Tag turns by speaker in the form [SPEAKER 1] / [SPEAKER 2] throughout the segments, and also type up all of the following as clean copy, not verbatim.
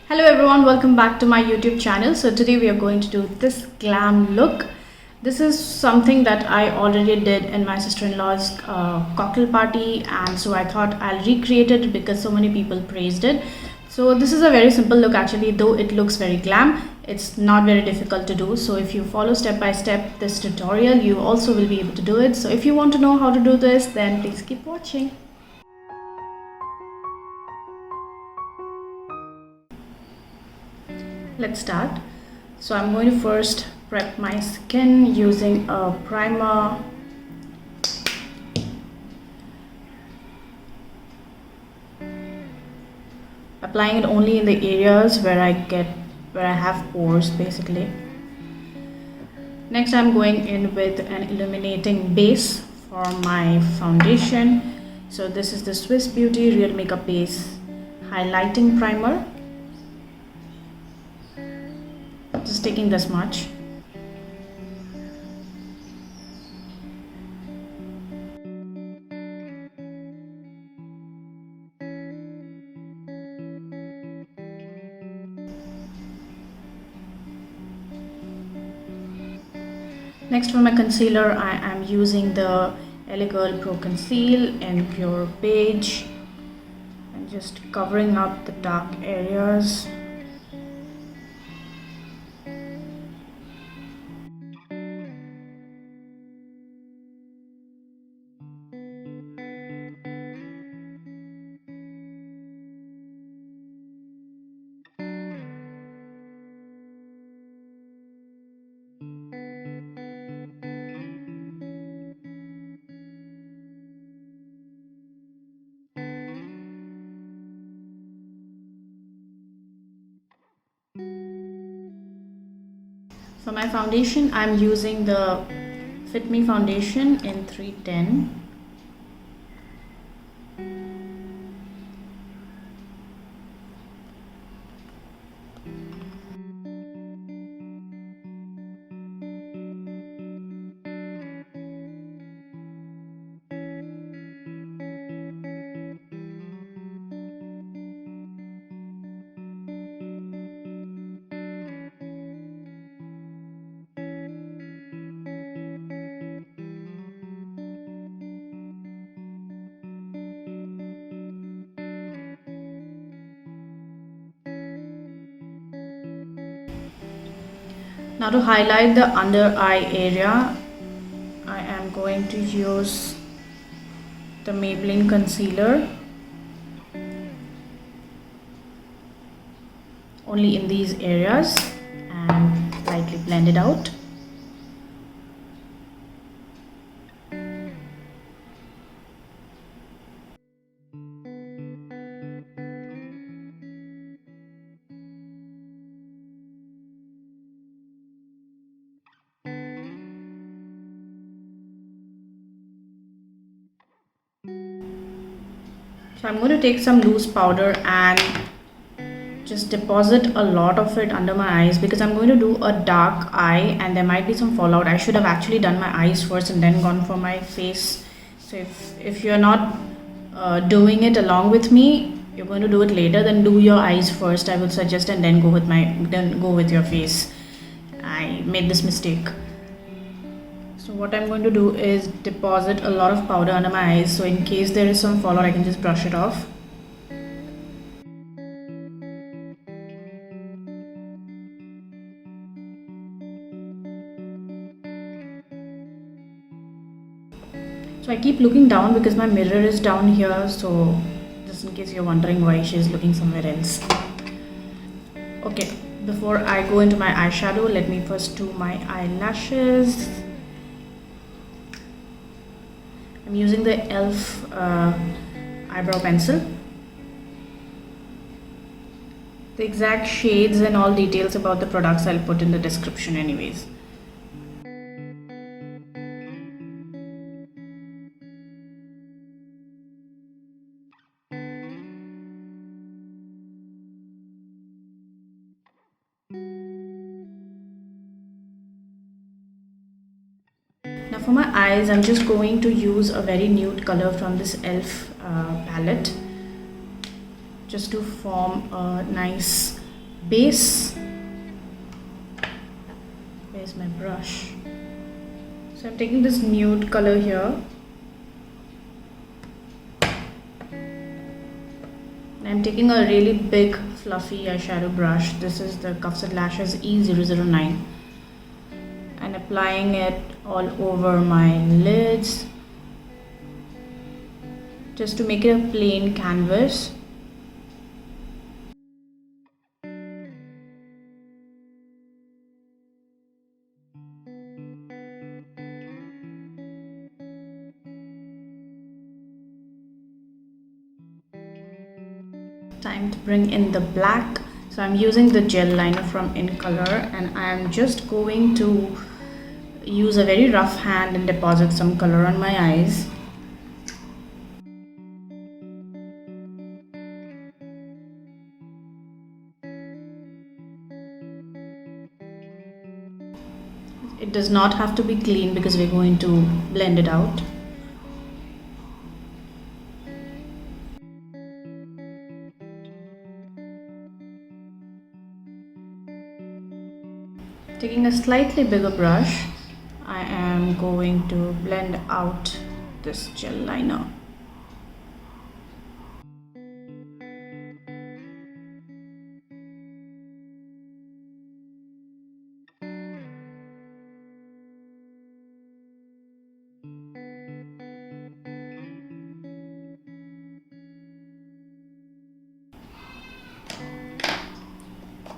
[SPEAKER 1] Hello everyone, welcome back to my YouTube channel. So today we are going to do this glam look. This is something that I already did in my sister-in-law's cocktail party, and so I thought I'll recreate it because so many people praised it. So this is a very simple look actually, though it looks very glam. It's not very difficult to do. So if you follow step by step this tutorial, you also will be able to do it. So if you want to know how to do this, then please keep watching. Let's start. So I'm going to first prep my skin using a primer. Applying it only in the areas where I have pores basically. Next I'm going in with an illuminating base for my foundation. So this is the Swiss Beauty Real Makeup Base Highlighting Primer. Just taking this much. Next for my concealer, I am using the LA Girl Pro Conceal in pure beige and just covering up the dark areas. For my foundation, I'm using the Fit Me foundation in 310. Now to highlight the under eye area, I am going to use the Maybelline concealer only in these areas and lightly blend it out. So I'm going to take some loose powder and just deposit a lot of it under my eyes because I'm going to do a dark eye and there might be some fallout. I should have actually done my eyes first and then gone for my face. So if you're not doing it along with me, you're going to do it later, then do your eyes first, I would suggest, and then go with your face. I made this mistake. So what I'm going to do is deposit a lot of powder under my eyes, so in case there is some fallout I can just brush it off. So I keep looking down because my mirror is down here, so just in case you're wondering why she's looking somewhere else. Okay, before I go into my eyeshadow, let me first do my eyelashes. I'm using the e.l.f. eyebrow pencil. The exact shades and all details about the products I'll put in the description anyways. Now for my eyes, I'm just going to use a very nude color from this e.l.f. palette just to form a nice base. Where's my brush? So I'm taking this nude color here. I'm taking a really big fluffy eyeshadow brush. This is the Cuffs Lashes E009 and applying it all over my lids just to make it a plain canvas. Time to bring in the black. So I'm using the gel liner from Incolor and I'm just going to use a very rough hand and deposit some color on my eyes. It does not have to be clean because we're going to blend it out. Taking a slightly bigger brush, I am going to blend out this gel liner.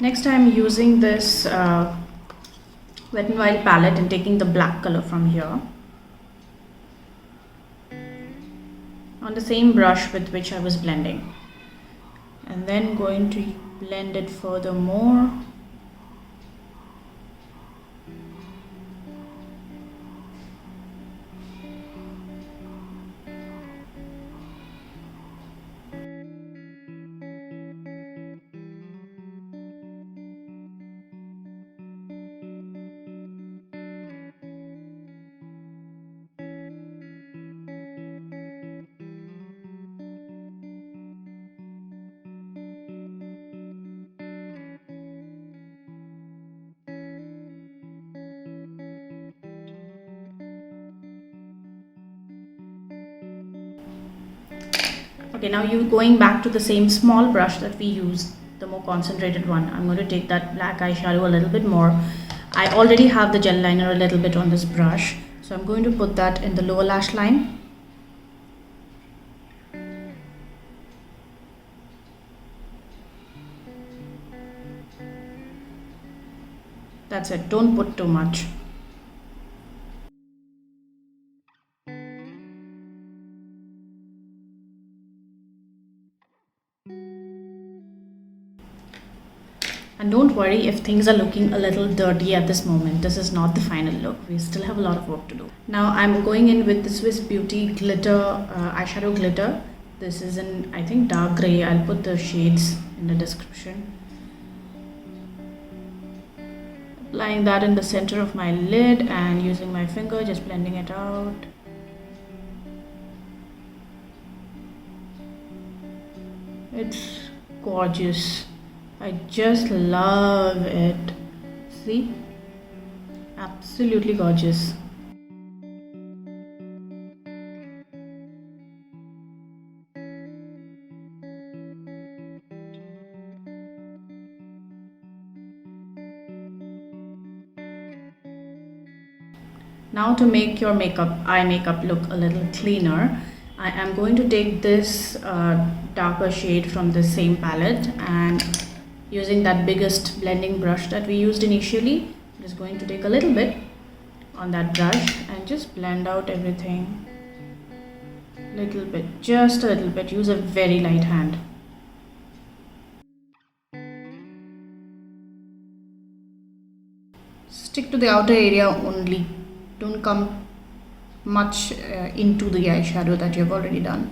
[SPEAKER 1] Next, I am using this Wet n Wild palette and taking the black color from here on the same brush with which I was blending, and then going to blend it furthermore. Okay, now you're going back to the same small brush that we used, the more concentrated one. I'm going to take that black eyeshadow a little bit more. I already have the gel liner a little bit on this brush, so I'm going to put that in the lower lash line. That's it, don't put too much. And don't worry if things are looking a little dirty at this moment. This is not the final look. We still have a lot of work to do. Now I'm going in with the Swiss Beauty glitter, eyeshadow glitter. This is in, I think, dark grey. I'll put the shades in the description. Applying that in the center of my lid and using my finger, just blending it out. It's gorgeous. I just love it. See? Absolutely gorgeous. Now to make your eye makeup look a little cleaner, I am going to take this darker shade from the same palette and using that biggest blending brush that we used initially, I'm just going to take a little bit on that brush and just blend out everything. Little bit, just a little bit. Use a very light hand. Stick to the outer area only. Don't come much into the eyeshadow that you've already done.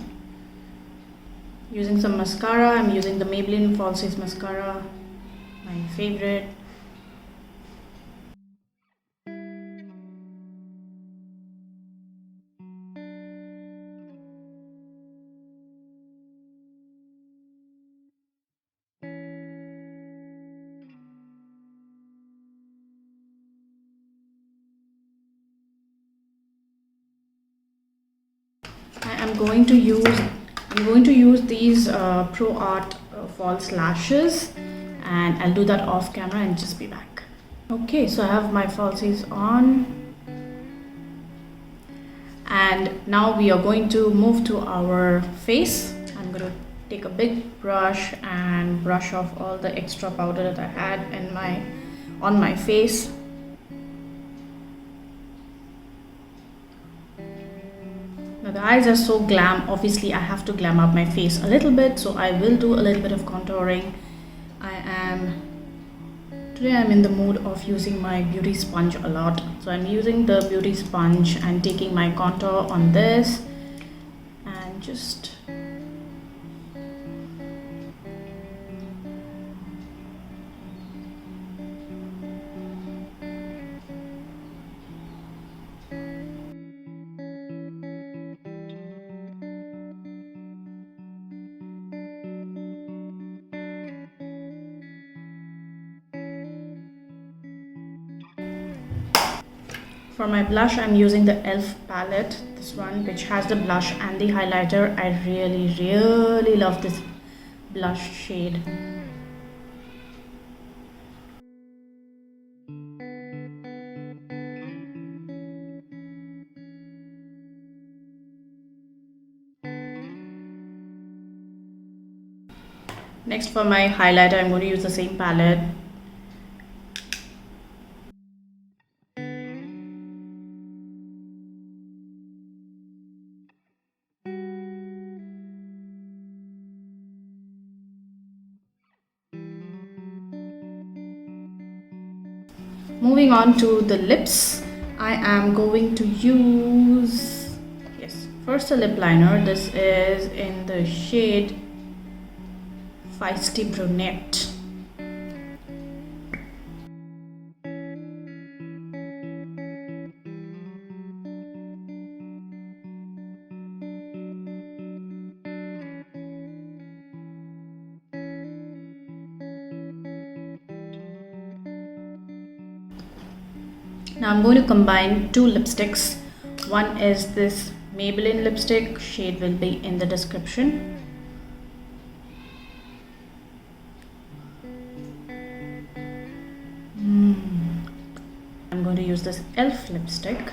[SPEAKER 1] Using some mascara, I'm using the Maybelline Falsies mascara, my favorite. I'm going to use these Pro Art false lashes, and I'll do that off camera and just be back. Okay, so I have my falsies on, and now we are going to move to our face. I'm going to take a big brush and brush off all the extra powder that I had on my face. Now the eyes are so glam, obviously I have to glam up my face a little bit, so I will do a little bit of contouring. Today I'm in the mood of using my beauty sponge a lot, so I'm using the beauty sponge and taking my contour on this and just for my blush, I'm using the e.l.f. palette, this one, which has the blush and the highlighter. I really love this blush shade. Next, for my highlighter, I'm going to use the same palette. Moving on to the lips, I am going to use, first a lip liner. This is in the shade Fiesty Brunette. Now I'm going to combine two lipsticks. One is this Maybelline lipstick, shade will be in the description. I'm going to use this e.l.f. lipstick.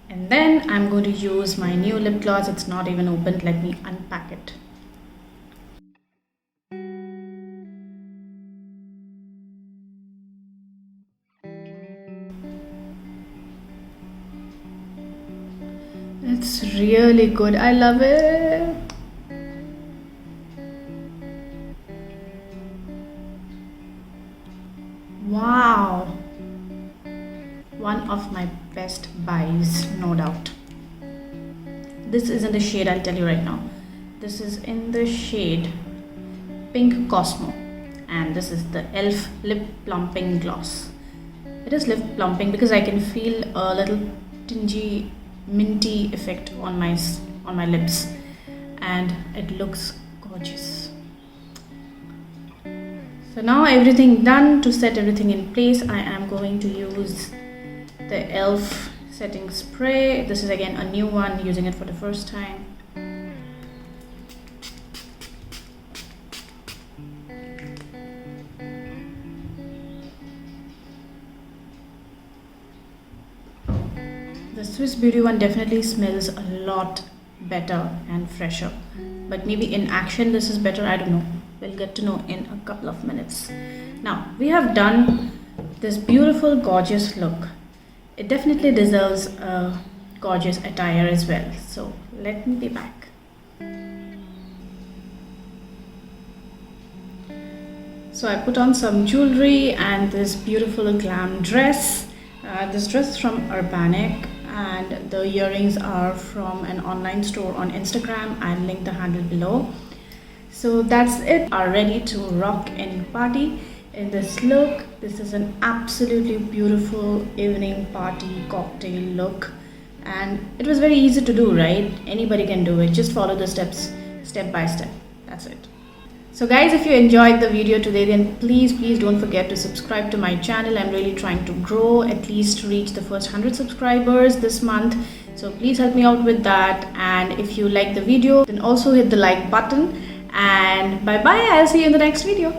[SPEAKER 1] And then I'm going to use my new lip gloss. It's not even opened. Let me unpack it. It's really good. I love it. Wow. One of my best buys, no doubt. This is in the shade, I'll tell you right now. This is in the shade Pink Cosmo, and this is the e.l.f. lip plumping gloss. It is lip plumping because I can feel a little tingy minty effect on my lips, and it looks gorgeous. So now everything done. To set everything in place, I am going to use the e.l.f. setting spray. This is again a new one, using it for the first time. The Swiss Beauty one definitely smells a lot better and fresher, but maybe in action this is better, I don't know. We'll get to know in a couple of minutes. Now we have done this beautiful gorgeous look. It definitely deserves a gorgeous attire as well, so let me be back. So I put on some jewelry and this beautiful glam dress. This dress is from Urbanic, and the earrings are from an online store on Instagram. I'll link the handle below. So that's it. Are ready to rock any party. in this look. This is an absolutely beautiful evening party cocktail look, and it was very easy to do, right? Anybody can do it. Just follow the steps step by step. That's it. So guys, if you enjoyed the video today, then please don't forget to subscribe to my channel. I'm really trying to grow, at least reach the first 100 subscribers this month. So please help me out with that. And if you like the video, then also hit the like button. And bye bye, I'll see you in the next video.